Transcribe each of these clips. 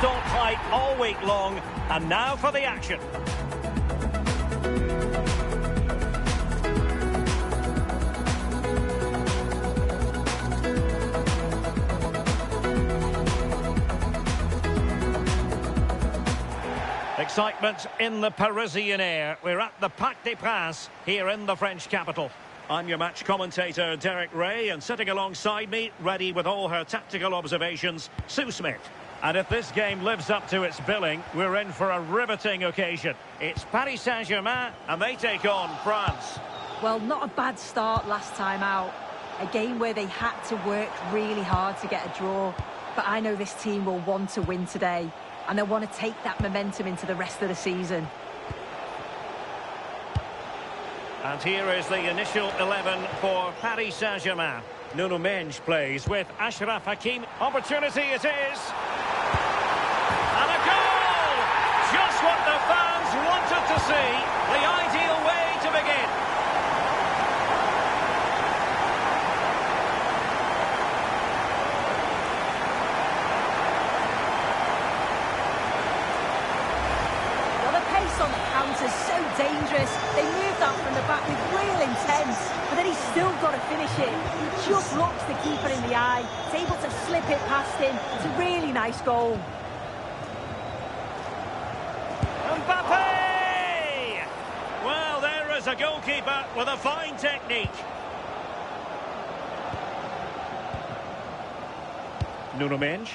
Don't fight all week long, and now for the action. Excitement in the Parisian air. We're at the Parc des Princes here in the French capital. I'm your match commentator, Derek Ray, and sitting alongside me, ready with all her tactical observations, Sue Smith. And if this game lives up to its billing, we're in for a riveting occasion. It's Paris Saint-Germain, and they take on France. Well, not a bad start last time out. A game where they had to work really hard to get a draw. But I know this team will want to win today, and they'll want to take that momentum into the rest of the season. And here is the initial 11 for Paris Saint-Germain. Nuno Mendes plays with Achraf Hakimi. Opportunity it is. And a goal! Just what the fans wanted to see. The ideal way to begin. Well, the pace on the counter is so dangerous. They moved out from the back with real intent, but then he's still got to finish it. He just looks the keeper in the eye. He's able to slip it past him. It's a really nice goal. Mbappe! Well, there is a goalkeeper with a fine technique. Nuno Mendes.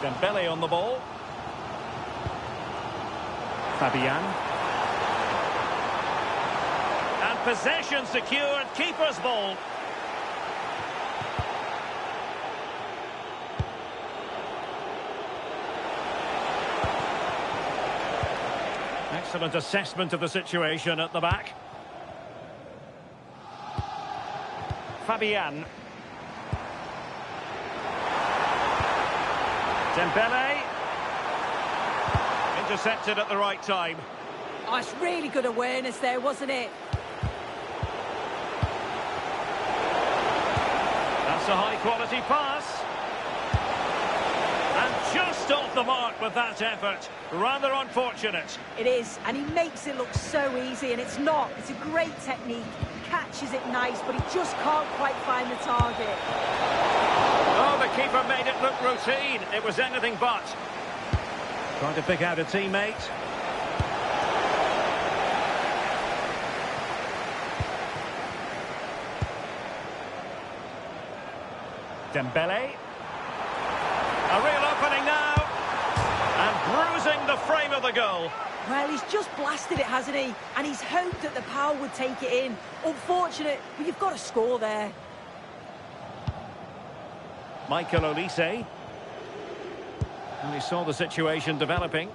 Dembele on the ball. Fabian. And possession secured, keeper's ball. Excellent assessment of the situation at the back. Fabian. Dembele. Intercepted at the right time. Oh, it's really good awareness there, wasn't it? That's a high-quality pass. And just off the mark with that effort. Rather unfortunate. It is, and he makes it look so easy, and it's not. It's a great technique. He catches it nice, but he just can't quite find the target. Oh, the keeper made it look routine. It was anything but. Trying to pick out a teammate. Dembele. A real opening now. And bruising the frame of the goal. Well, he's just blasted it, hasn't he? And he's hoped that the power would take it in. Unfortunate, but you've got to score there. Michael Olise. And he saw the situation developing.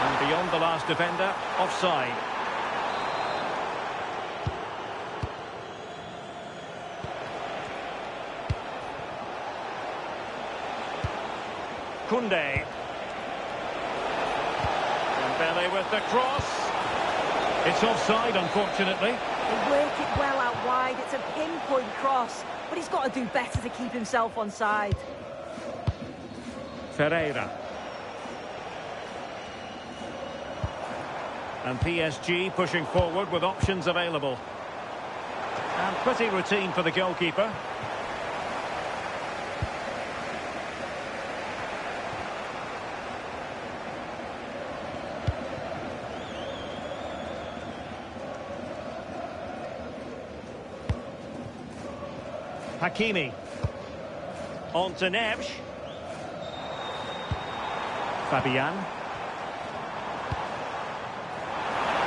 And beyond the last defender, offside. Koundé. Dembele with the cross. It's offside, unfortunately. They work it well out wide. It's a pinpoint cross, but he's got to do better to keep himself onside. Ferreira. And PSG pushing forward with options available. And pretty routine for the goalkeeper. Hakimi. On to Neves. Fabian.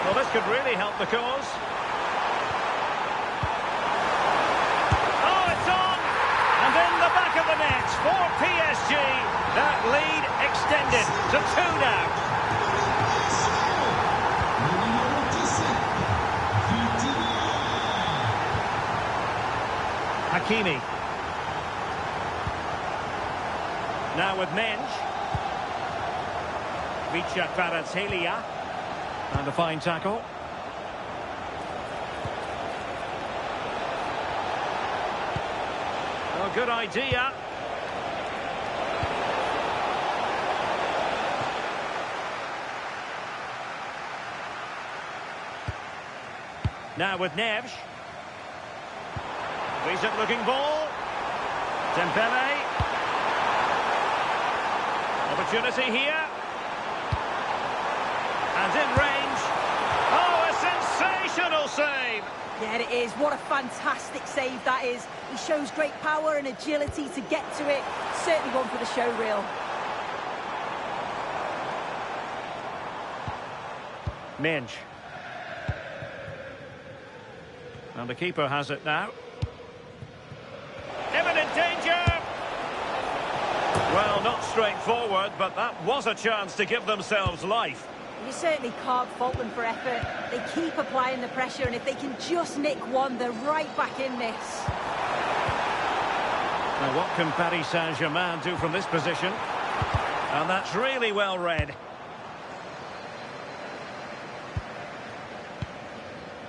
Well, this could really help the cause. Oh, it's on! And in the back of the net for PSG. That lead extended to 2 now. Hakimi. Now with Mendes. Vicha Kvaratskhelia. And a fine tackle. Oh, good idea. Now with Neves. Decent looking ball. Dembele. Opportunity here. And in range. Oh, a sensational save. Yeah, it is. What a fantastic save that is. He shows great power and agility to get to it. Certainly one for the show reel. Minge. And the keeper has it now. Imminent danger! Well, not straightforward, but that was a chance to give themselves life. You certainly can't fault them for effort. They keep applying the pressure, and if they can just nick one, they're right back in this. Now, what can Paris Saint-Germain do from this position? And that's really well read.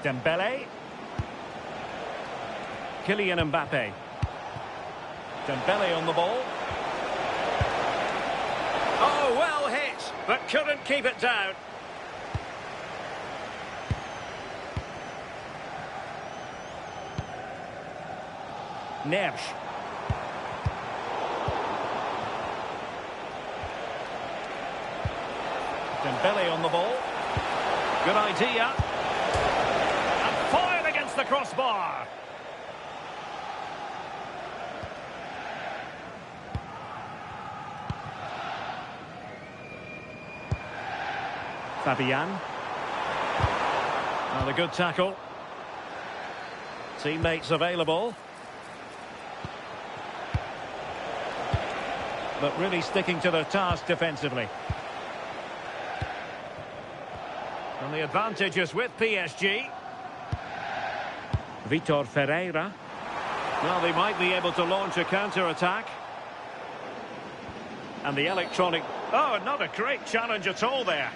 Dembele. Kylian Mbappe. Dembele on the ball. Oh, well hit, but couldn't keep it down. Neves. Dembele on the ball. Good idea. And foiled against the crossbar. Fabian. And a good tackle. Teammates available. But really sticking to their task defensively. And the advantage is with PSG. Vitor Ferreira. Well, they might be able to launch a counter-attack. And the electronic... Oh, not a great challenge at all there.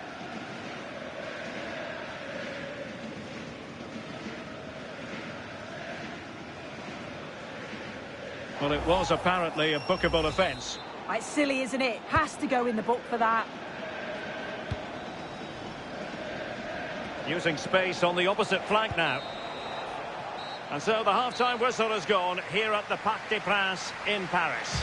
Well, it was apparently a bookable offence. It's silly, isn't it? Has to go in the book for that. Using space on the opposite flank now. And so the half-time whistle has gone here at the Parc des Princes in Paris.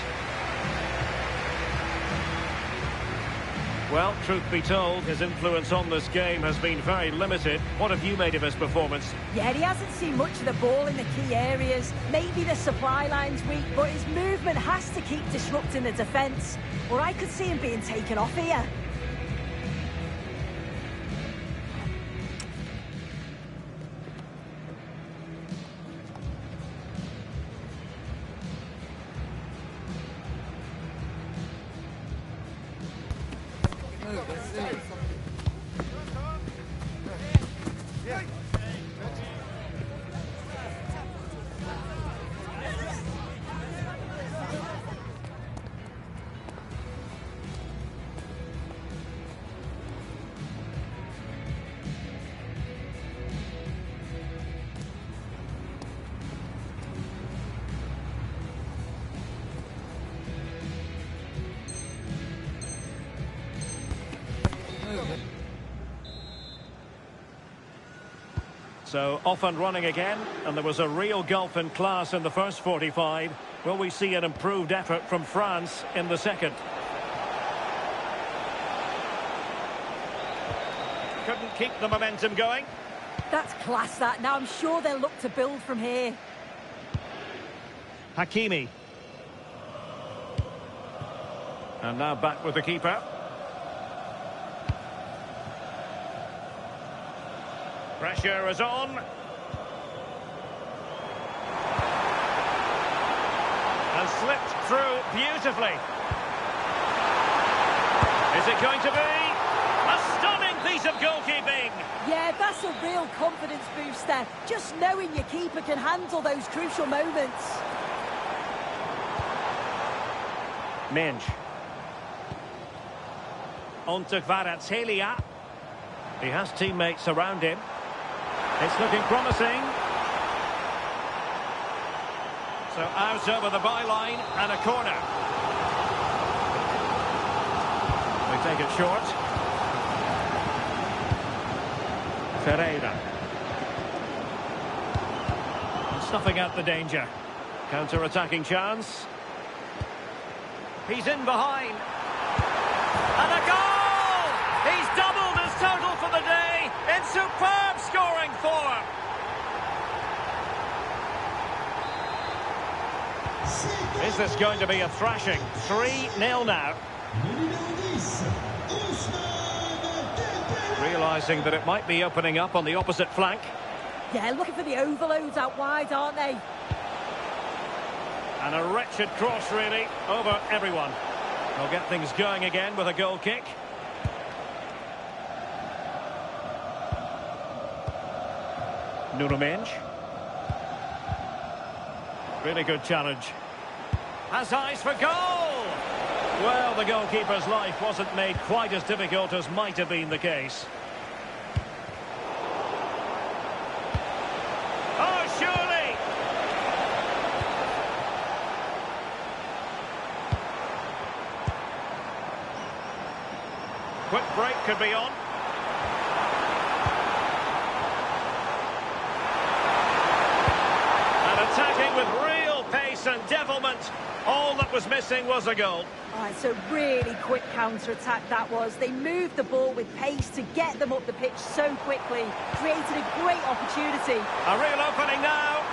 Well, truth be told, his influence on this game has been very limited. What have you made of his performance? Yeah, he hasn't seen much of the ball in the key areas. Maybe the supply line's weak, but his movement has to keep disrupting the defence. Or I could see him being taken off here. So off and running again, and there was a real gulf in class in the first 45. Will we see an improved effort from France in the second? Couldn't keep the momentum going. That's class, that. Now I'm sure they'll look to build from here. Hakimi. And now back with the keeper. Pressure is on. And slipped through beautifully. Is it going to be? A stunning piece of goalkeeping. Yeah, that's a real confidence booster. Just knowing your keeper can handle those crucial moments. Minge. On to Kvaratskhelia. He has teammates around him. It's looking promising. So out over the byline and a corner. They take it short. Ferreira. Snuffing out the danger. Counter-attacking chance. He's in behind. And a goal! He's doubled his total for the day in superb scoring form. Is this going to be a thrashing? 3-0 now. Realising that it might be opening up on the opposite flank. Yeah, looking for the overloads out wide, aren't they? And a wretched cross, really, over everyone. They'll get things going again with a goal kick. Nuno Mendes. Really good challenge. Has eyes for goal! Well, the goalkeeper's life wasn't made quite as difficult as might have been the case. Oh, surely! Quick break could be on. And attacking with real pace and devilment. All that was missing was a goal. All right, so really quick counter-attack that was. They moved the ball with pace to get them up the pitch so quickly. Created a great opportunity. A real opening now.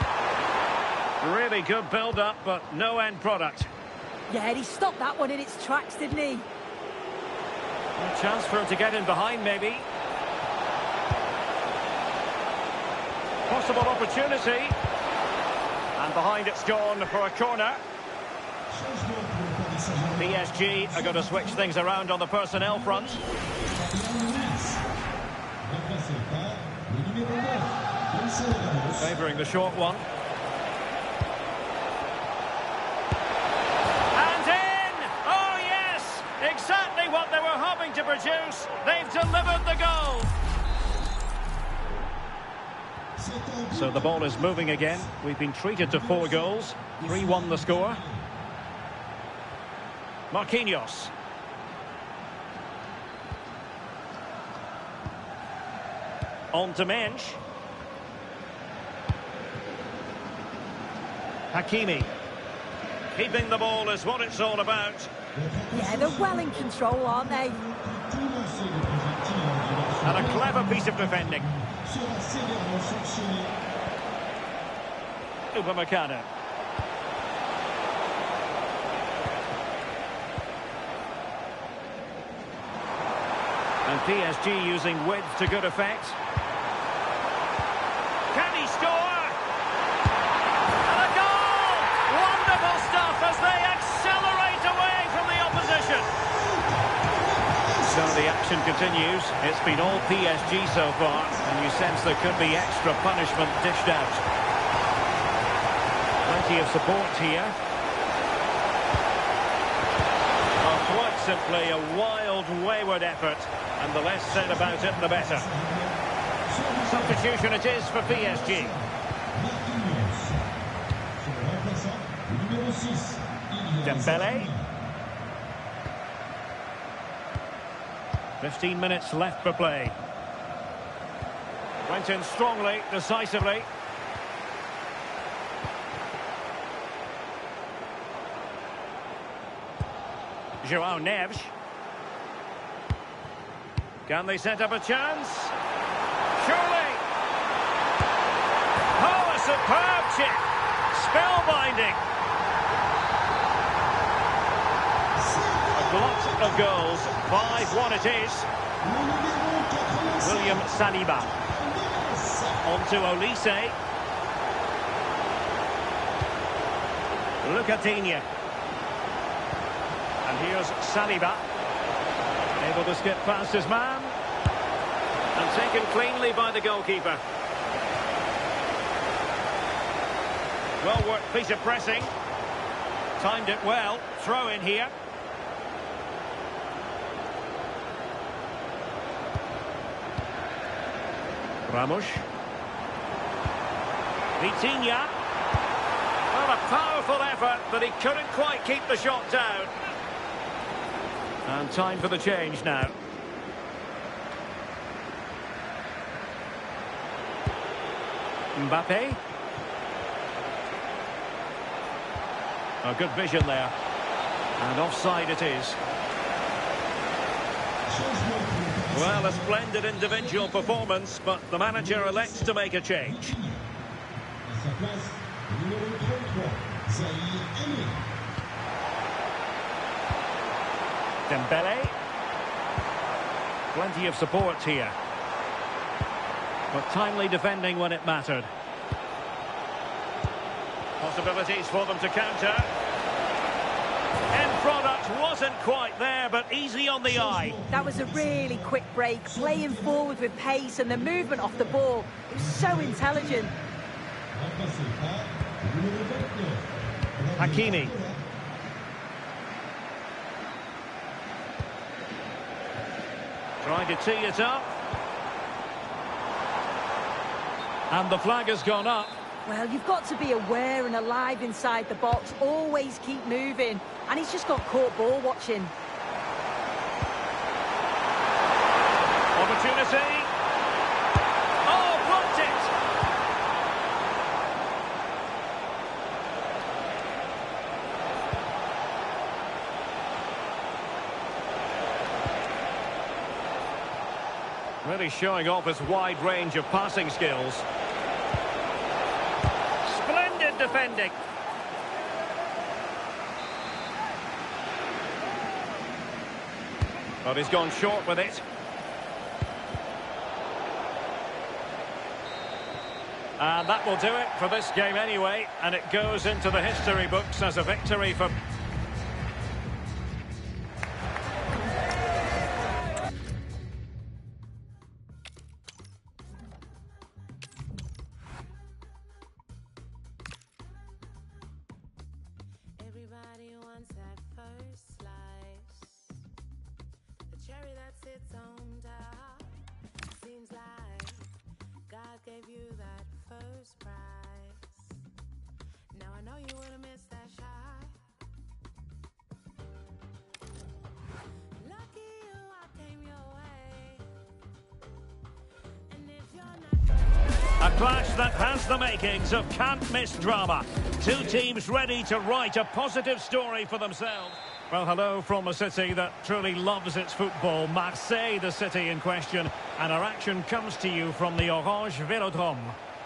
Really good build-up, but no end product. Yeah, he stopped that one in its tracks, didn't he? A chance for him to get in behind, maybe. Possible opportunity. And behind it's gone for a corner. PSG are going to switch things around on the personnel front. Favouring the short one. And in! Oh yes! Exactly what they were hoping to produce. They've delivered the goal. So the ball is moving again. We've been treated to 4 goals. 3-1 the score. Marquinhos. On to Mensch. Hakimi. Keeping the ball is what it's all about. Yeah, they're well in control, aren't they? And a clever piece of defending. Upamecano. And PSG using width to good effect. Can he score? And a goal! Wonderful stuff as they accelerate away from the opposition. So the action continues. It's been all PSG so far, and you sense there could be extra punishment dished out. Plenty of support here. Quite simply a wild, wayward effort, and the less said about it, the better. Substitution it is for PSG. Dembele. 15 minutes left for play. Went in strongly, decisively. João Neves. Can they set up a chance? Surely! Oh, a superb chip! Spellbinding! A glut of goals. 5-1 it is. William Saliba. On to Olise. Lucatinha. And here's Saliba. Able to skip past his man. And taken cleanly by the goalkeeper. Well worked piece of pressing. Timed it well. Throw in here. Ramos. Vitinha. Well, a Powerful effort, but he couldn't quite keep the shot down. And time for the change now. Mbappe. A good vision there. And offside it is. Well, a splendid individual performance, but the manager elects to make a change. Dembele. Plenty of support here. But timely defending when it mattered. Possibilities for them to counter. End product wasn't quite there, but easy on the eye. That was a really quick break, playing forward with pace and the movement off the ball. It was so intelligent. Hakimi. Trying to tee it up. And the flag has gone up. Well, you've got to be aware and alive inside the box. Always keep moving. And he's just got caught ball watching. Opportunity. Oh, blocked it. Really showing off his wide range of passing skills. Splendid defending. But he's gone short with it. And that will do it for this game anyway. And it goes into the history books as a victory for... Everybody wants that first slice, the cherry that sits on top. Seems like God gave you that first prize. Now I know you would've missed that shot. Lucky you, I came your way. And if you're not... A clash that has the makings of can't-miss drama. Two teams ready to write a positive story for themselves. Well, hello from a city that truly loves its football. Marseille, the city in question. And our action comes to you from the Orange Velodrome.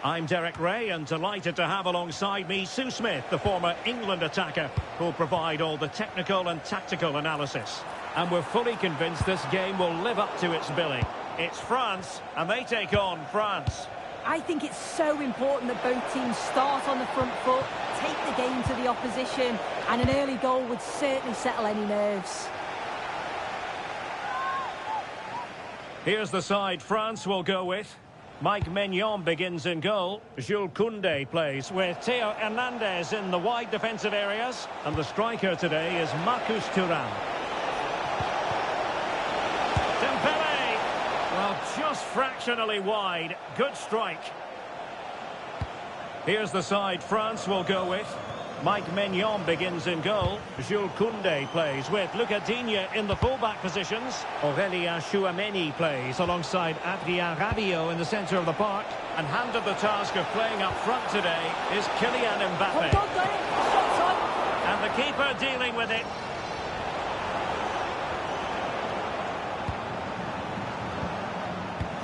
I'm Derek Ray, and delighted to have alongside me Sue Smith, the former England attacker, who'll provide all the technical and tactical analysis. And we're fully convinced this game will live up to its billing. It's France, and they take on France. I think it's so important that both teams start on the front foot, take the game to the opposition, and an early goal would certainly settle any nerves. Here's the side France will go with. Mike Maignan begins in goal. Jules Koundé plays with Theo Hernandez in the wide defensive areas. And the striker today is Marcus Thuram. Dembele! Well, just fractionally wide. Good strike. Here's the side France will go with. Mike Maignan begins in goal. Jules Koundé plays with Lucas Digne in the fullback positions. Aurélien Tchouameni plays alongside Adrien Rabiot in the centre of the park. And handed the task of playing up front today is Kylian Mbappe. And the keeper dealing with it.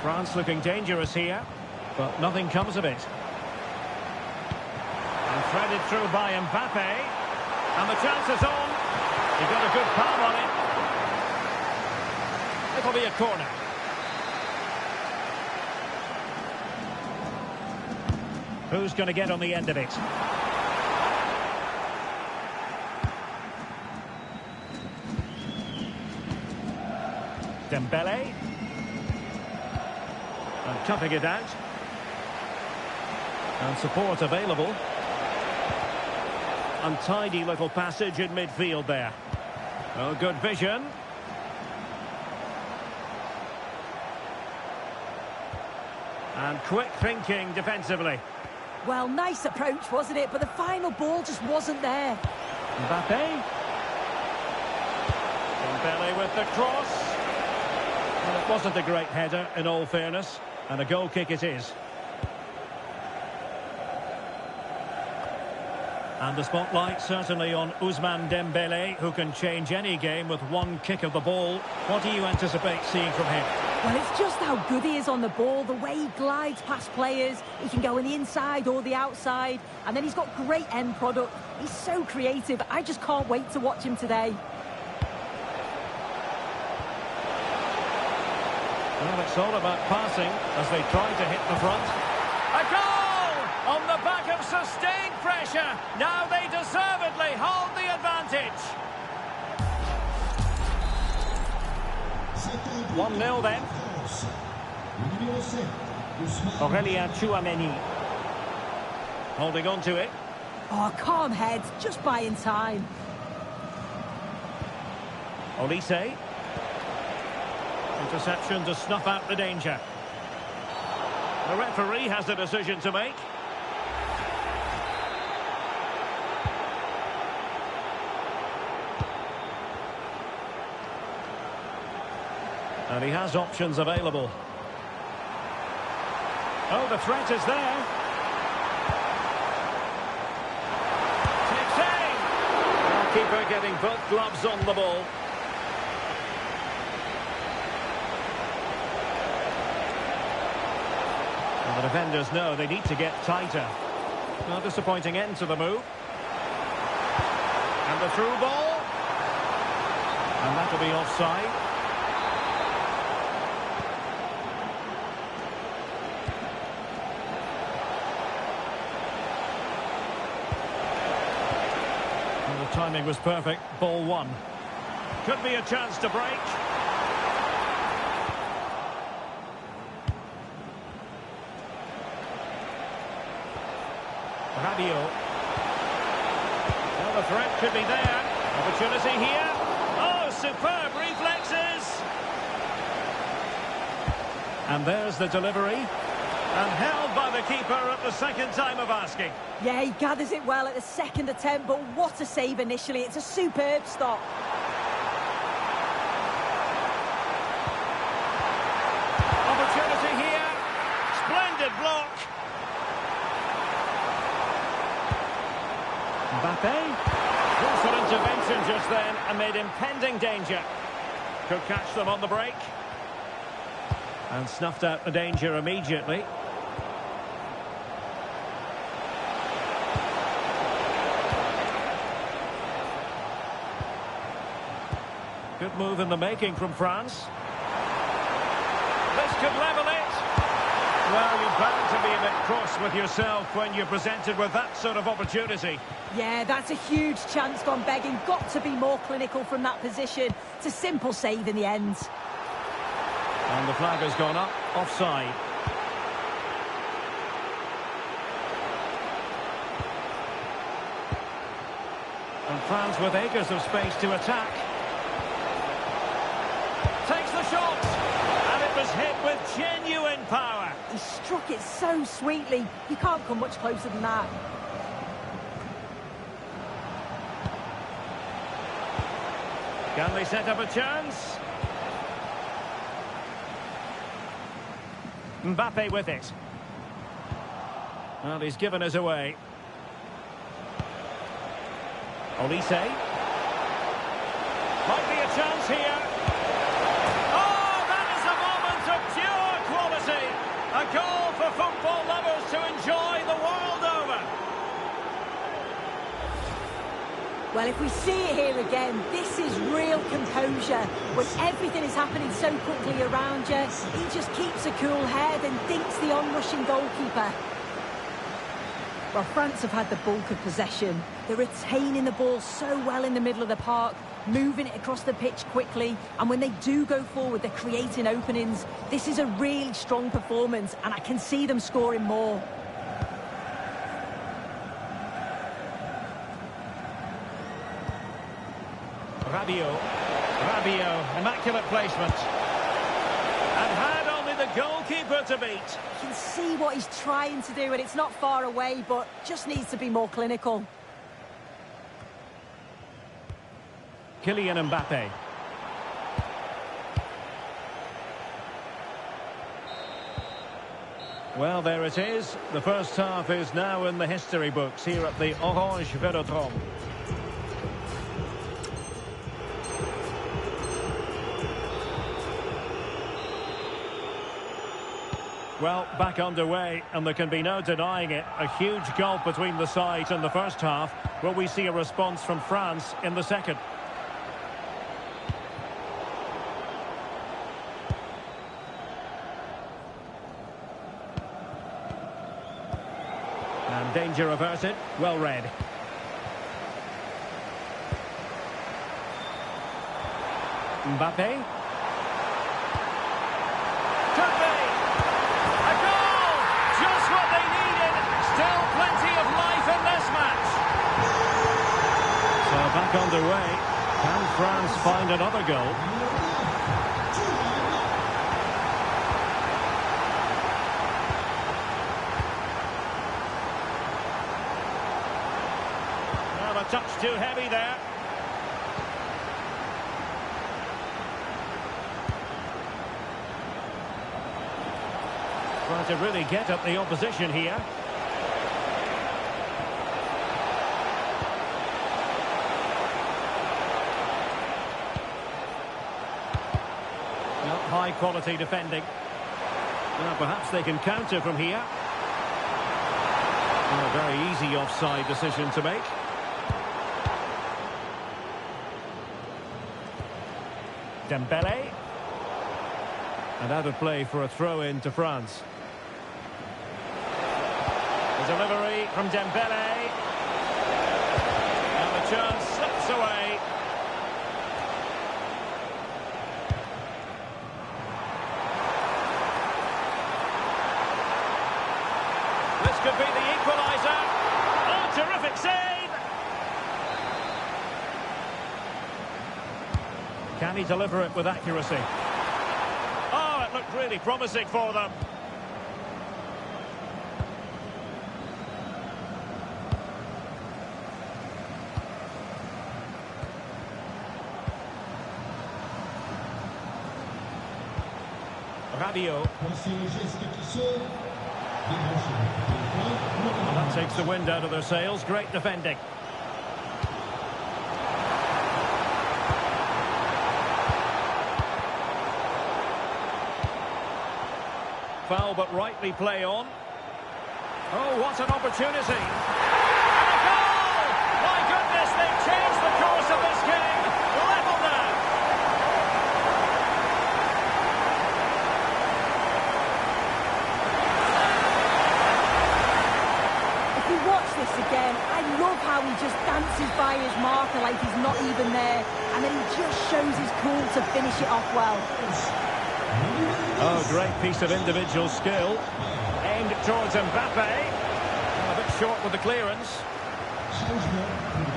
France looking dangerous here, but nothing comes of it. And threaded through by Mbappe. And the chance is on. He got a good palm on it. It'll be a corner. Who's going to get on the end of it? Dembele. And cutting it out. And support available. Untidy little passage in midfield there. Oh, good vision. And quick thinking defensively. Well, nice approach, wasn't it? But the final ball just wasn't there. Mbappe. Dembele with the cross. Well, it wasn't a great header, in all fairness. And a goal kick it is. And the spotlight certainly on Ousmane Dembele, who can change any game with one kick of the ball. What do you anticipate seeing from him? Well, it's just how good he is on the ball, the way he glides past players. He can go on the inside or the outside, and then he's got great end product. He's so creative. I just can't wait to watch him today. Well, it's all about passing as they try to hit the front. A goal! On the back of sustained pressure. Now they deservedly hold the advantage. 1-0 then. Aurélien Tchouameni. Holding on to it. Oh, calm head, just buying time. Olise. Interception to snuff out the danger. The referee has a decision to make. And he has options available. Oh, the threat is there. Takes aim. Keeper getting both gloves on the ball. And the defenders know they need to get tighter. Well, disappointing end to the move. And the through ball. And that'll be offside. The timing was perfect. Ball one. Could be a chance to break. Rabiot. Well, the threat could be there. Opportunity here. Oh, superb reflexes. And there's the delivery. And held by the keeper at the second time of asking. Yeah, he gathers it well at the second attempt, but what a save initially. It's a superb stop. Opportunity here. Splendid block. Mbappe. Crucial intervention just then amid impending danger. Could catch them on the break. And snuffed out the danger immediately. Good move in the making from France. This could level it. Well, you're bound to be a bit cross with yourself when you're presented with that sort of opportunity. Yeah, that's a huge chance gone begging. Got to be more clinical from that position. It's a simple save in the end. And the flag has gone up, offside. And France with acres of space to attack. Takes the shot, and it was hit with genuine power. He struck it so sweetly. You can't come much closer than that. Can they set up a chance? Mbappe with it. Well, he's given us away. Olise. Might be a chance here. Oh, that is a moment of pure quality. A goal for football lovers to enjoy the world over. Well, if we see it here again, this is real composure. When everything is happening so quickly around you, he just keeps a cool head and thinks the onrushing goalkeeper. Well, France have had the bulk of possession. They're retaining the ball so well in the middle of the park, moving it across the pitch quickly, and when they do go forward, they're creating openings. This is a really strong performance, and I can see them scoring more. Rabiot, immaculate placement. And had only the the goalkeeper to beat. You can see what he's trying to do, and it's not far away, but just needs to be more clinical. Kylian Mbappe. Well, there it is. The first half is now in the history books here at the Orange Velodrome. Well, back underway, and there can be no denying it. A huge gulf between the sides in the first half. Will we see a response from France in the second? And danger averted. Well read. Mbappe. Could be. A goal! Just what they needed. Still plenty of life in this match. So back underway. Can France find another goal? Well, a touch too heavy there. Trying to really get at the opposition here. Not high quality defending. Well, perhaps they can counter from here. Well, a very easy offside decision to make. Dembele. And out of play for a throw-in to France. The delivery from Dembele. And the chance slips away. This could be the equaliser. Oh, terrific save! Can he deliver it with accuracy? Oh, it looked really promising for them. Rabiot. That takes the wind out of their sails. Great defending. Foul, but rightly play on. Oh, what an opportunity. And a goal! My goodness, they've changed the course of this game. Level now. If you watch this again, I love how he just dances by his marker like he's not even there, and then he just shows his cool to finish it off well. Oh, great piece of individual skill. Aimed towards Mbappe. A bit short with the clearance.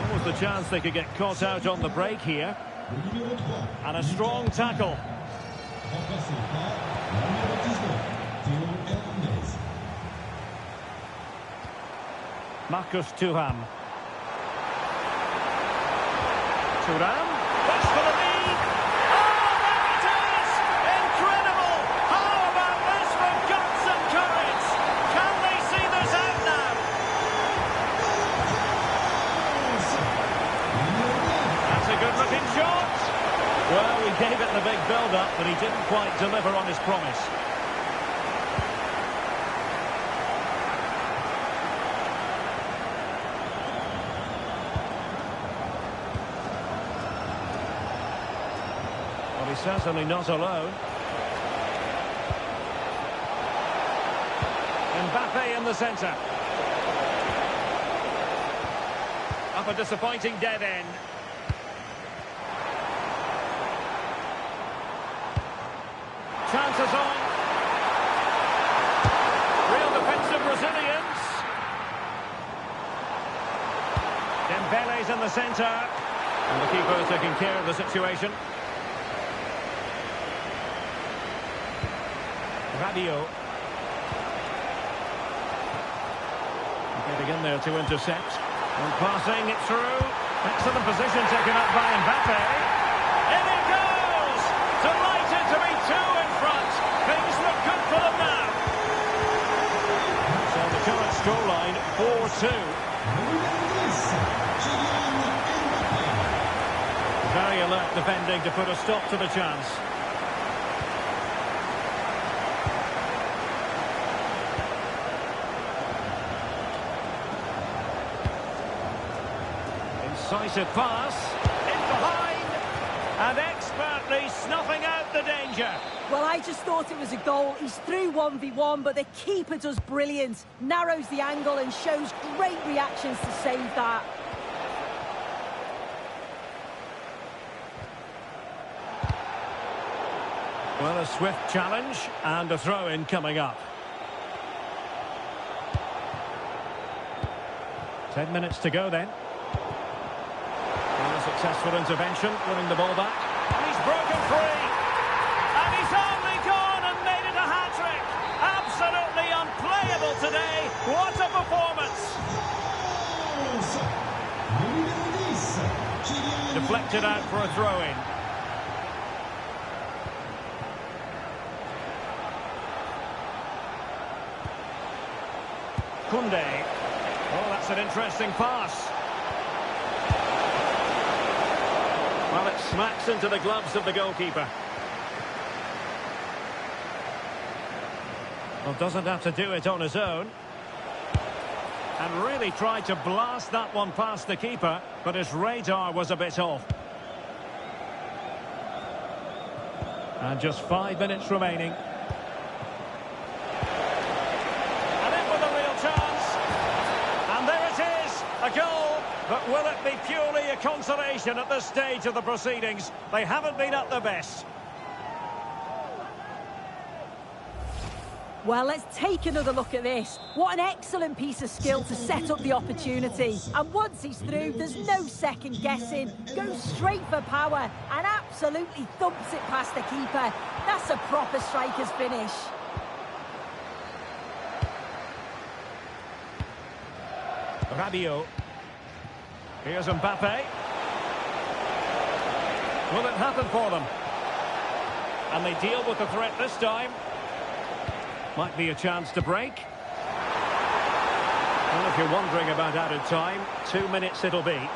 What was the chance they could get caught out on the break here? And a strong tackle. Marcus Thuram. Thuram. Push for the lead. Oh, there it is! Incredible! How about this from guts and courage? Can they see this out now? That's a good-looking shot. Well, he gave it the big build-up, but he didn't quite deliver on his promise. He's certainly not alone. Mbappe in the centre. Up a disappointing dead end. Chances on. Real defensive Brazilians. Dembele's in the centre. And the keeper taking care of the situation. Rabiot. Getting in there to intercept. And passing it through. Excellent position taken up by Mbappe. In it goes! Delighted to be two in front. Things look good for them now. So the current scoreline, 4-2. Very alert defending to put a stop to the chance. Incisive pass, in behind, and expertly snuffing out the danger. Well, I just thought it was a goal. He's through 1v1, but the keeper does brilliant. Narrows the angle and shows great reactions to save that. Well, a swift challenge and a throw-in coming up. 10 minutes to go then. And a successful intervention, winning the ball back. And he's broken free. And he's only gone and made it a hat-trick. Absolutely unplayable today. What a performance. Deflected out for a throw-in. Kunde. Oh, that's an interesting pass. Well, it smacks into the gloves of the goalkeeper. Well, doesn't have to do it on his own. And really tried to blast that one past the keeper, but his radar was a bit off. And just 5 minutes remaining. A goal, but will it be purely a consolation at this stage of the proceedings? They haven't been at their best. Well, let's take another look at this. What an excellent piece of skill to set up the opportunity. And once he's through, there's no second guessing. Goes straight for power and absolutely thumps it past the keeper. That's a proper striker's finish. Rabiot. Here's Mbappe. Will it happen for them? And they deal with the threat this time. Might be a chance to break. Well, if you're wondering about added time, 2 minutes it'll be.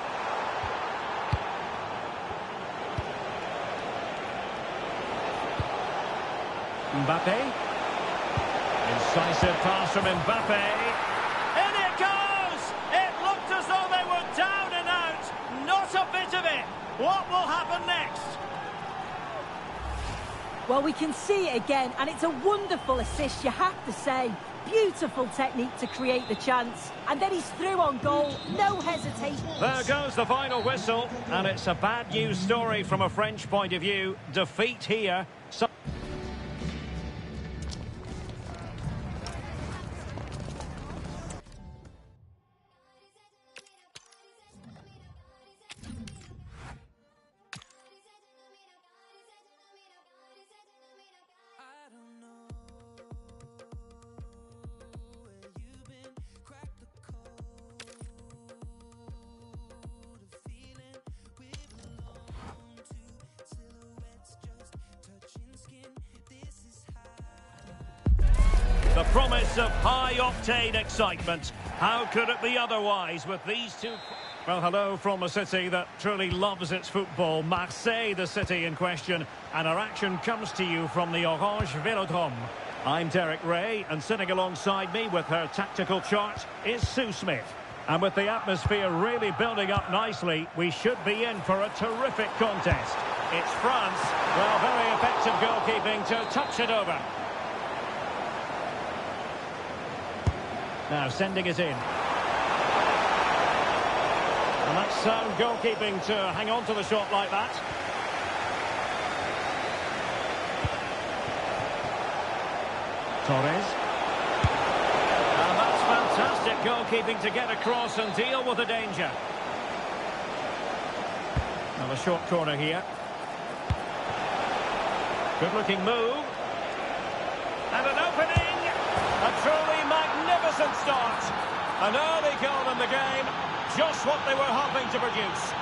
Mbappe. Incisive pass from Mbappe. As though they were down and out. Not a bit of it. What will happen next? Well, we can see it again, and it's a wonderful assist, you have to say. Beautiful technique to create the chance. And then he's through on goal. No hesitation. There goes the final whistle. And it's a bad news story from a French point of view. Defeat here. The promise of high-octane excitement. How could it be otherwise with these two? Well, hello from a city that truly loves its football. Marseille, the city in question. And our action comes to you from the Orange Vélodrome. I'm Derek Ray, and sitting alongside me with her tactical chart is Sue Smith. And with the atmosphere really building up nicely, we should be in for a terrific contest. It's France. Well, very effective goalkeeping to touch it over. Now sending it in. And that's sound goalkeeping to hang on to the shot like that. Torres. And that's fantastic goalkeeping to get across and deal with the danger. Now a short corner here. Good looking move. And an opening. A truly magnificent start. An early goal in the game. Just what they were hoping to produce.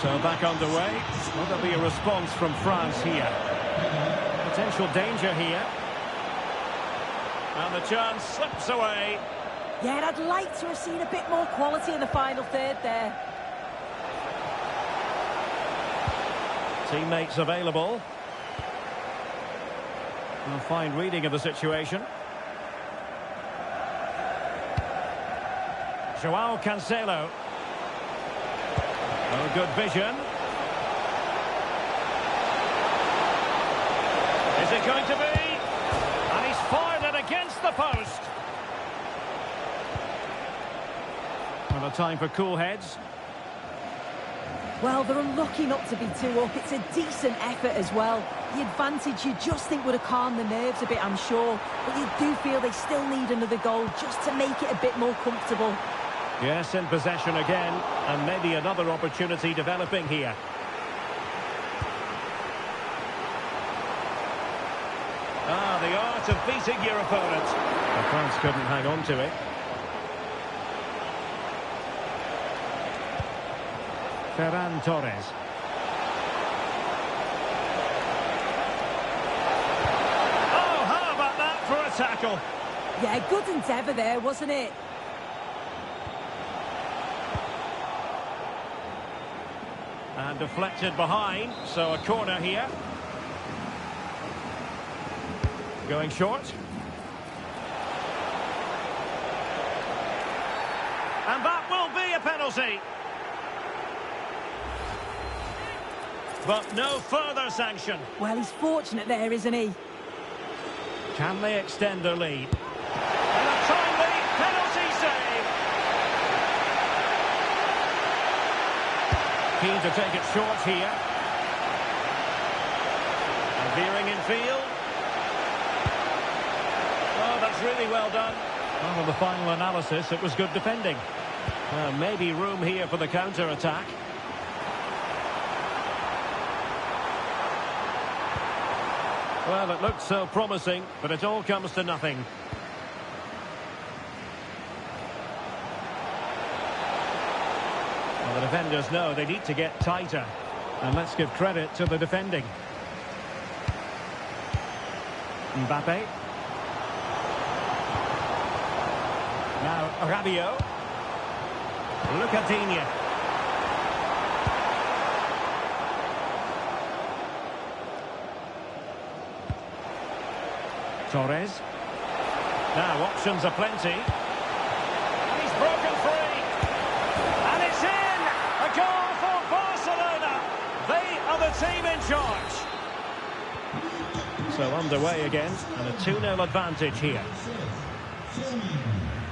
So back underway. Will there be a response from France here? Potential danger here. And the chance slips away. Yeah, I'd like to have seen a bit more quality in the final third there. Teammates available. A fine reading of the situation. Joao Cancelo. Oh, good vision. Is it going to be? And he's fired it against the post. Well, a time for cool heads. Well, they're unlucky not to be 2 up. It's a decent effort as well. The advantage you just think would have calmed the nerves a bit, I'm sure. But you do feel they still need another goal just to make it a bit more comfortable. Yes, in possession again. And maybe another opportunity developing here. Ah, the art of beating your opponent. The France couldn't hang on to it. Ferran Torres. Oh, how about that for a tackle? Yeah, good endeavour there, wasn't it? And deflected behind, so a corner here. Going short. And that will be a penalty. But no further sanction. Well, he's fortunate there, isn't he? Can they extend their lead? And a timely penalty save. Keen to take it short here. And veering in field. Oh, that's really well done. Well, on the final analysis, it was good defending. Maybe room here for the counter-attack. Well, it looked so promising, but it all comes to nothing. Well, the defenders know they need to get tighter. And let's give credit to the defending. Mbappe. Now, Rabiot. Lucadinha. Torres. Now, options are plenty. And he's broken free. And it's in! A goal for Barcelona. They are the team in charge. So underway again, and a 2-0 advantage here.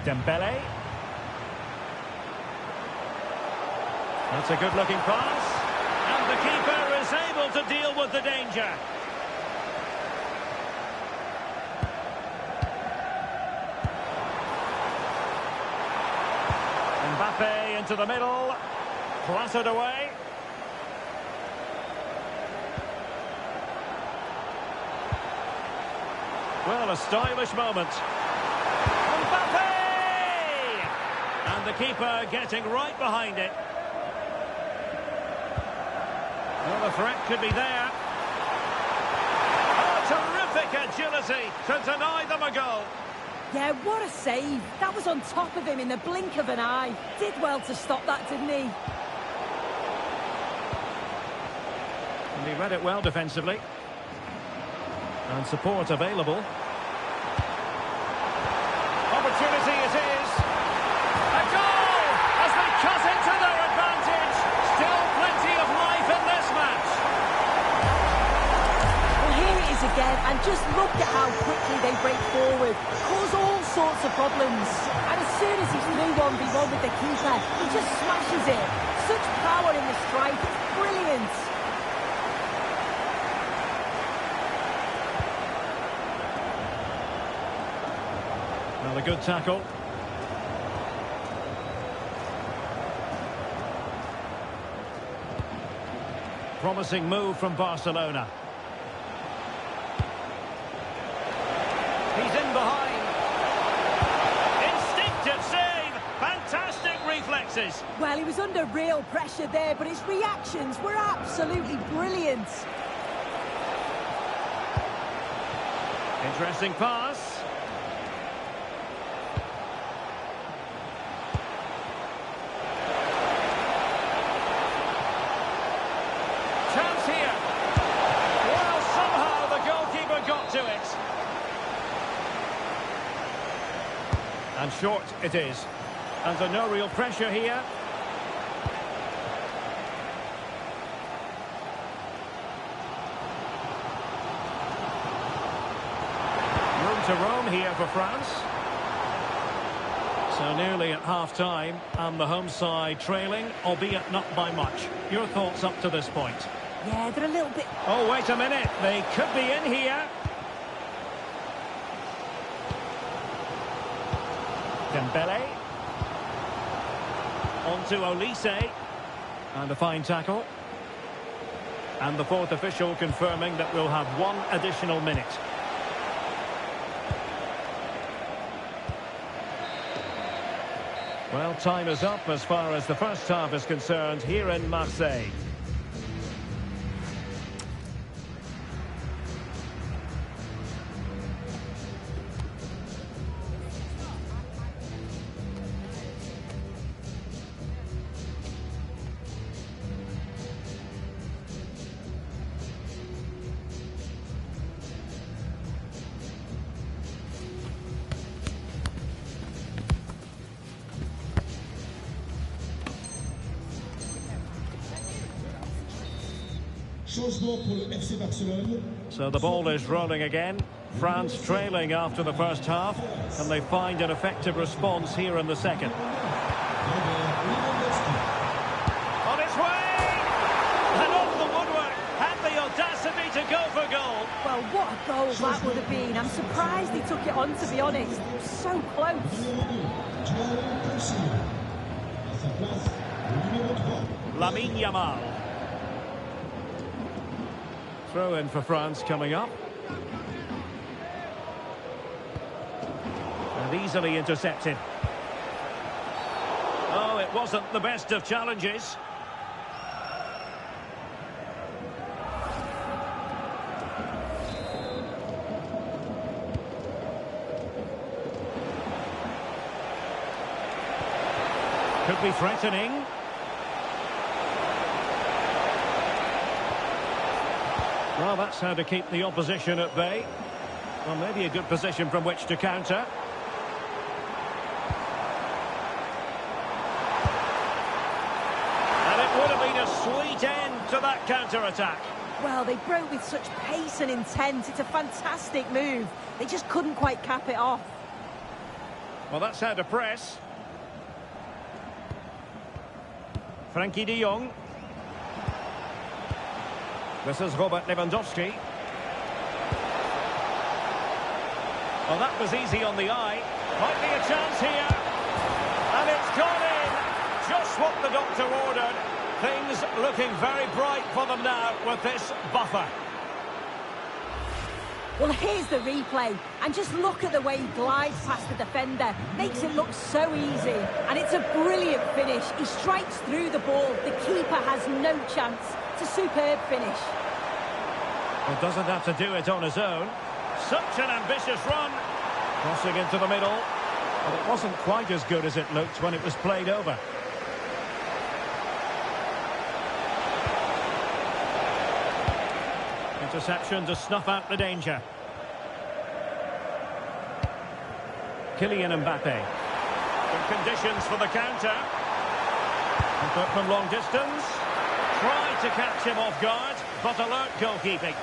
Dembele. That's a good-looking pass. And the keeper is able to deal with the danger. Mbappe into the middle. Clattered away. Well, a stylish moment. Mbappe! And the keeper getting right behind it. Well, the threat could be there. Oh, terrific agility to deny them a goal. Yeah, what a save. That was on top of him in the blink of an eye. Did well to stop that, didn't he? And he read it well defensively. And support available. Opportunity it is. A goal as they cut into their advantage. Still plenty of life in this match. Well, here it is again, and just look at how quickly they break forward. Cause all sorts of problems. And as soon as he's through 1v1 with the keeper, he just smashes it. Such power in the strike. It's brilliant. Well, a good tackle. Promising move from Barcelona. He's in behind. Instinctive save. Fantastic reflexes. Well, he was under real pressure there, but his reactions were absolutely brilliant. Interesting pass. Chance here. Well, somehow the goalkeeper got to it. And short it is. Under no real pressure here. Room to roam here for France. So nearly at half-time, and the home side trailing, albeit not by much. Your thoughts up to this point? Yeah, they're a little bit... Oh, wait a minute. They could be in here. Dembele. On to Olise. And a fine tackle. And the fourth official confirming that we'll have one additional minute. Well, time is up as far as the first half is concerned here in Marseille. So the ball is rolling again. France trailing after the first half, and they find an effective response here in the second. On its way! And off the woodwork, had the audacity to go for goal. Well, what a goal that would have been. I'm surprised he took it on, to be honest. It was so close. Lamine Yamal. Throw in for France coming up. And easily intercepted. Oh, it wasn't the best of challenges. Could be threatening. Well, that's how to keep the opposition at bay. Well, maybe a good position from which to counter. And it would have been a sweet end to that counter-attack. Well, they broke with such pace and intent. It's a fantastic move. They just couldn't quite cap it off. Well, that's how to press. Frankie de Jong. This is Robert Lewandowski. Well, that was easy on the eye. Might be a chance here. And it's gone in. Just what the doctor ordered. Things looking very bright for them now with this buffer. Well, here's the replay. And just look at the way he glides past the defender. Makes it look so easy. And it's a brilliant finish. He strikes through the ball. The keeper has no chance. It's a superb finish. Well, doesn't have to do it on his own. Such an ambitious run. Crossing into the middle. But it wasn't quite as good as it looked when it was played over. Interception to snuff out the danger. Kylian Mbappe. Good conditions for the counter. And put from long distance. Tried to catch him off guard, but alert goalkeeping.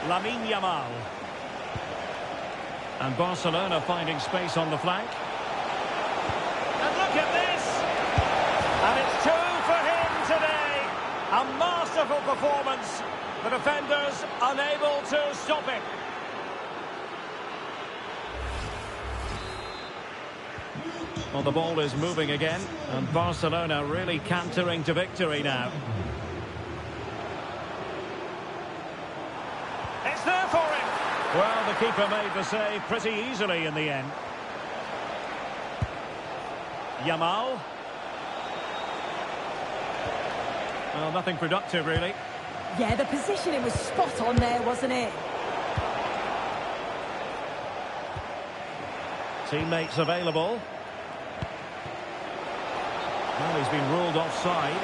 Lamine Yamal. And Barcelona finding space on the flank. And look at this! And it's two for him today. A masterful performance. The defenders unable to stop it. Well, the ball is moving again, and Barcelona really cantering to victory now. It's there for him! Well, the keeper made the save pretty easily in the end. Yamal. Well, nothing productive, really. Yeah, the positioning was spot on there, wasn't it? Teammates available. Well, he's been ruled offside.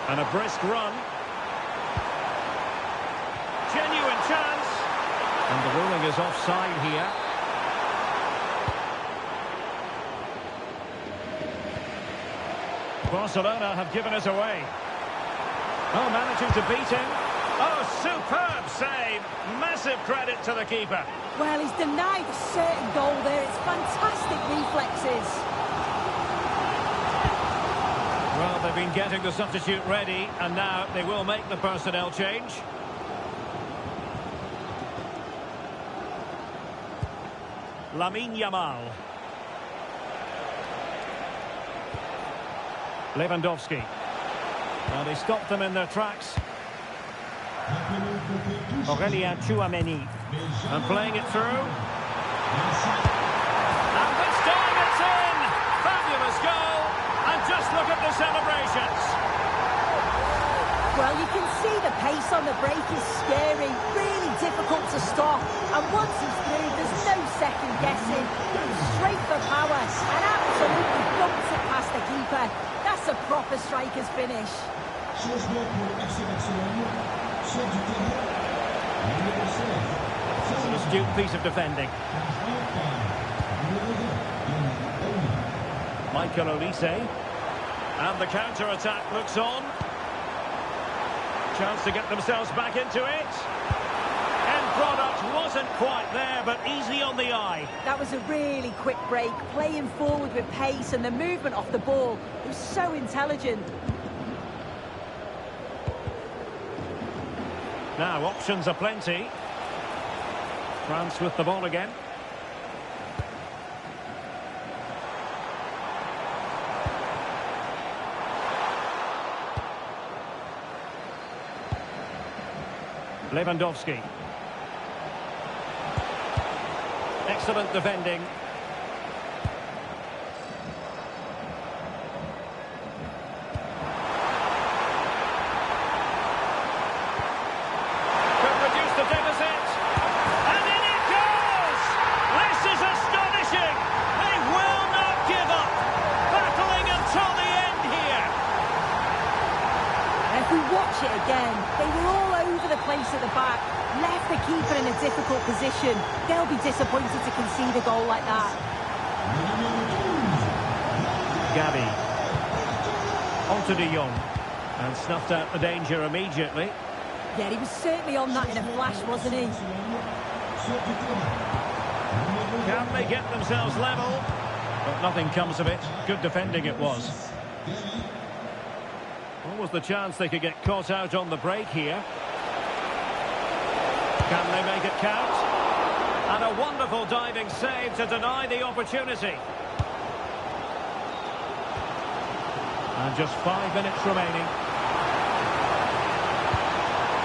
And a brisk run. Genuine chance. And the ruling is offside here. Barcelona have given it away. Oh, managing to beat him. Oh, superb save. Massive credit to the keeper. Well, he's denied a certain goal there. It's fantastic reflexes. Well, they've been getting the substitute ready, and now they will make the personnel change. Lamine Yamal. Lewandowski. Well, they stopped them in their tracks. Aurelien Tchouameni. And playing it through. And this time it's in! Fabulous goal! And just look at the celebrations. Well, you can see the pace on the break is scary, really difficult to stop. And once he's through, there's no second guessing. Straight for power and absolutely dumps it past the keeper. That's a proper striker's finish. It's an astute piece of defending. Michael Olise. And the counter-attack looks on. Chance to get themselves back into it. End product wasn't quite there, but easy on the eye. That was a really quick break, playing forward with pace, and the movement off the ball was so intelligent. Now, options are plenty. France with the ball again. Lewandowski. Excellent defending. Could reduce the deficit. And in it goes! This is astonishing! They will not give up. Battling until the end here. And if we watch it again, they were all over the place at the back, left the keeper in a difficult position. They'll be disappointed to concede a goal like that. Gavi. On to De Jong. And snuffed out the danger immediately. Yeah, he was certainly on that in a flash, wasn't he? Can they get themselves level? But nothing comes of it. Good defending it was. What was the chance they could get caught out on the break here? Can they make it count? And a wonderful diving save to deny the opportunity. And just 5 minutes remaining.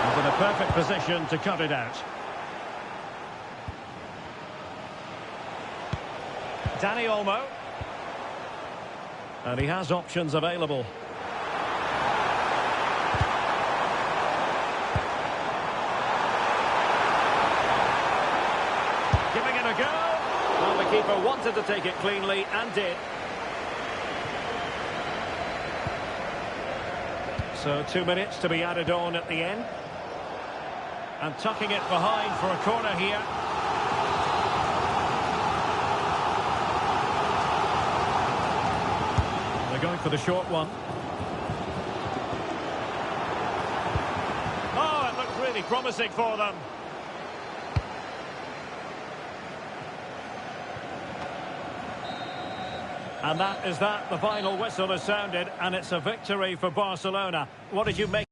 And in a perfect position to cut it out. Dani Olmo. And he has options available. Giving it a go. Well, the keeper wanted to take it cleanly and did. So 2 minutes to be added on at the end. And tucking it behind for a corner here. They're going for the short one. Oh, it looked really promising for them. And that is that. The final whistle has sounded, and it's a victory for Barcelona. What did you make?